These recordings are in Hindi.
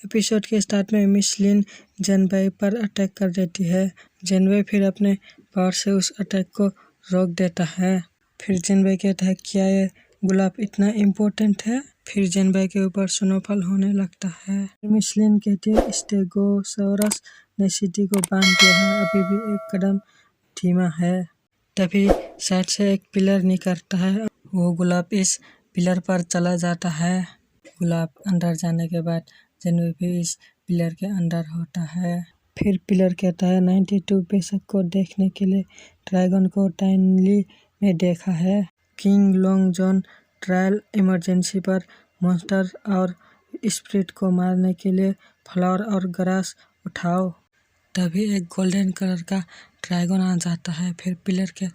एपिसोड के स्टार्ट में मिशलिन जनबे पर अटैक कर देती है। जनबे फिर अपने पावर से उस अटैक को रोक देता है। फिर जनबे कहता है क्या ये गुलाब इतना इम्पोर्टेंट है। फिर जनबे के ऊपर स्नोफॉल होने लगता है। मिशलिन कहती है स्टेगोसोरस ने सिटी को बांध दिया है, अभी भी एक कदम धीमा है। तभी साइड से एक पिलर निकलता है, वो गुलाब इस पिलर पर चला जाता है। गुलाब अंदर जाने के बाद जनबे भी इस पिलर के अंदर होता है। फिर पिलर कहता है 92 बेशक को देखने के लिए ड्रैगन को टाइमली में देखा है। King long John trial emergency पर मॉन्स्टर और स्पिरिट को मारने के लिए फ्लावर और ग्रास उठाओ। तभी एक गोल्डन कलर का ड्रैगन आ जाता है। फिर पिलर के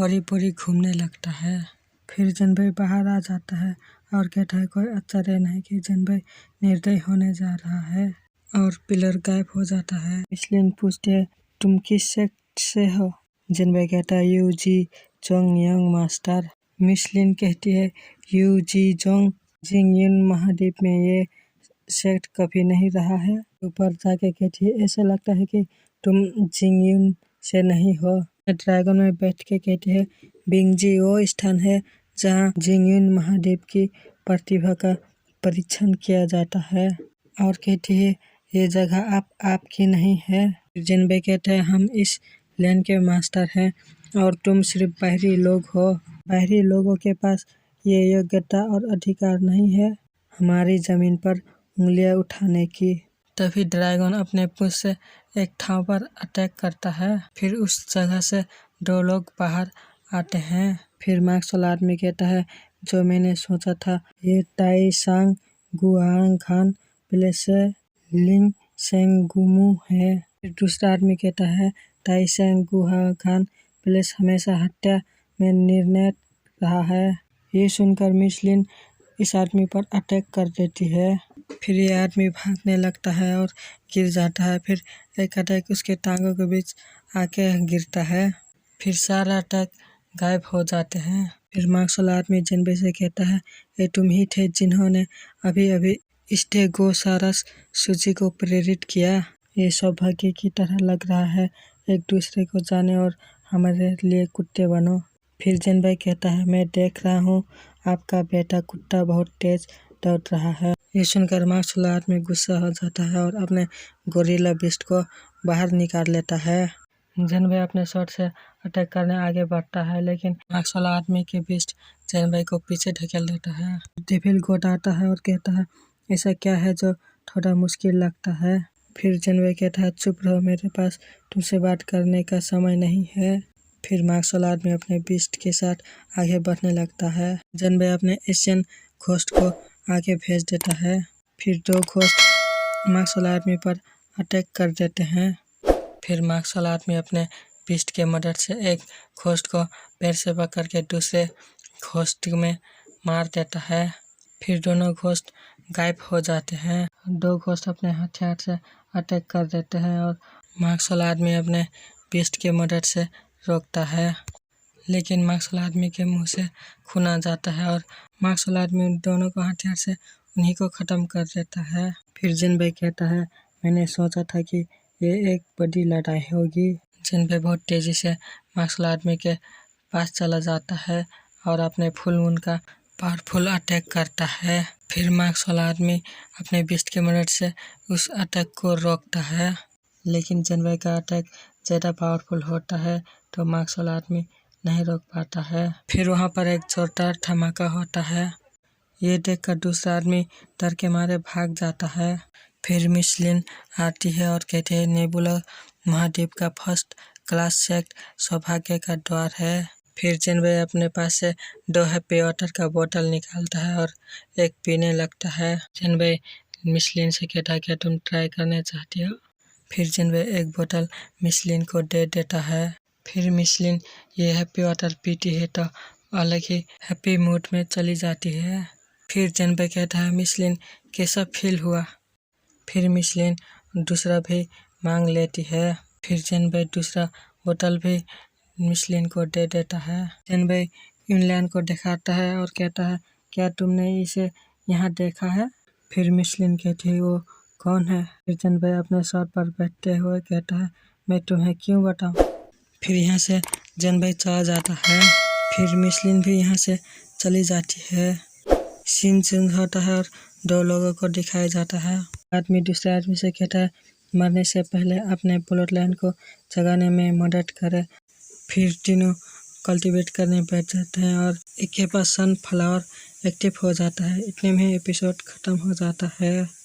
ओरी पोरी घूमने लगता है। फिर जनबे बाहर आ जाता है और कहता है कोई आश्चर्य नहीं कि जनबे निर्दयी होने जा रहा है। और पिलर गायब हो जाता है। मिशलिन पूछती है तुम किस सेक्ट से हो। जनबे कहता है यू जी जोंग यंग मास्टर। मिशलिन कहती है यू जी जोंग जिंगयुन महाद्वीप में ये सेक्ट कभी नहीं रहा है। ऊपर जाके कहती है ऐसा लगता है कि तुम जिंगयुन से नहीं हो। ड्रैगन में बैठ के कहती है बिंगजी वो स्थान है जहाँ जिंगयुन महाद्वीप की प्रतिभा का परीक्षण किया जाता है। और कहती है ये जगह आपकी नहीं है। जिनबे कहते हैं हम इस लैंड के मास्टर हैं और तुम सिर्फ बाहरी लोग हो। बाहरी लोगों के पास ये योग्यता और अधिकार नहीं है हमारी जमीन पर उंगलियां उठाने की। तभी ड्रैगन अपने पूंछ से एक ठाव पर अटैक करता है। फिर उस जगह से दो लोग बाहर आते हैं। फिर मार्शल आदमी कहता है जो मैंने सोचा था ये ताई सांग गुआंग खान पहले से लिंग सेंगुमू है। फिर दूसरा आदमी कहता है ताई सांग गुआंग खान पहले हमेशा हत्या में निर्णय रहा है। ये सुनकर मिशलिन इस आदमी पर अटैक कर देती है। फिर ये आदमी भागने लगता है और गिर जाता है। फिर एक अटैक उसके टांगों के बीच आके गिरता है। फिर सारा अटैक गायब हो जाते हैं। फिर मार्शल आदमी जनबे से कहता है ये तुम ही थे जिन्होंने अभी अभी स्टेगोसारस सूची को प्रेरित किया। ये सौभाग्य की तरह लग रहा है एक दूसरे को जाने और हमारे लिए कुत्ते बनो। फिर जनबे कहता है मैं देख रहा हूँ आपका बेटा कुत्ता बहुत तेज दौड़ रहा है। ये सुनकर मार्शल आदमी गुस्सा हो जाता है और अपने गोरिल्ला बीस्ट को बाहर निकाल लेता है। जनबे अपने शॉट से अटैक करने आगे बढ़ता है, लेकिन मार्शल आदमी के बीस्ट जनबे को पीछे ढकेल देता है। डेविल गॉड आता है और कहता है ऐसा क्या है जो थोड़ा मुश्किल लगता है। फिर जनबे कहता है चुप रहो, मेरे पास तुमसे बात करने का समय नहीं है। फिर मार्शल आदमी अपने बीस्ट के साथ आगे बढ़ने लगता है। जनबे अपने एशियन घोस्ट को आगे भेज देता है। फिर दो घोस्ट मार्शल आदमी पर अटैक कर देते हैं। फिर मार्शल आदमी अपने बीस्ट के मदद से एक घोस्ट को पैर से पकड़ के दूसरे घोस्ट में मार देता है। फिर दोनों घोस्ट गायब हो जाते हैं। दो घोस्ट अपने हथियार से अटैक कर देते हैं और मार्शल आदमी अपने बीस्ट के मदद से रोकता है, लेकिन मार्शल आदमी के मुंह से खून आ जाता है और मार्शल आदमी दोनों को हथियार से उन्हीं को खत्म कर देता है। फिर जिनबे कहता है मैंने सोचा था कि ये एक बड़ी लड़ाई होगी। जिनबे बहुत तेजी से मार्शल आदमी के पास चला जाता है और अपने फुल मून का पावरफुल अटैक करता है। फिर मार्शल आदमी अपने बीस्ट की मदद से उस अटैक को रोकता है, लेकिन जिनबे का अटैक ज़्यादा पावरफुल होता है तो मार्शल आदमी नहीं रोक पाता है। फिर वहाँ पर एक जोरदार धमाका होता है। ये देखकर दूसरा आदमी डर के मारे भाग जाता है। फिर मिशलिन आती है और कहती है नेबुला महाद्वीप का फर्स्ट क्लास सेक्ट सौभाग्य का द्वार है। फिर जिनबे अपने पास से 2 हैप्पी वाटर का बोतल निकालता है और एक पीने लगता है। जिनबे मिशलिन से कहता है क्या तुम ट्राई करना चाहती हो। फिर जिनबे एक बोतल मिशलिन को दे देता है। फिर मिशलिन ये हैप्पी वाटर पीती है तो अलग ही हैप्पी मूड में चली जाती है। फिर जिनबे कहता है मिशलिन कैसा फील हुआ। फिर मिशलिन दूसरा भी मांग लेती है। फिर जिनबे दूसरा बोतल भी मिशलिन को दे देता है। जिनबे यूनलैन को दिखाता है और कहता है क्या तुमने इसे यहाँ देखा है। फिर मिशलिन कहती है वो कौन है? फिर जनबे अपने सर पर बैठते हुए कहता है, मैं तुम्हें क्यों बताऊं? फिर यहाँ से जनबे चला जाता है। फिर मिशलिन भी यहाँ से चली जाती है। सीन चेंज होता है और दो लोगों को दिखाया जाता है। आदमी दूसरे आदमी से कहता है, मरने से पहले अपने ब्लड लाइन को जगाने में मदद करे। फिर तीनों कल्टीवेट करने बैठ जाते हैं और एक के पास सनफ्लावर एक्टिव हो जाता है। इतने में एपिसोड खत्म हो जाता है।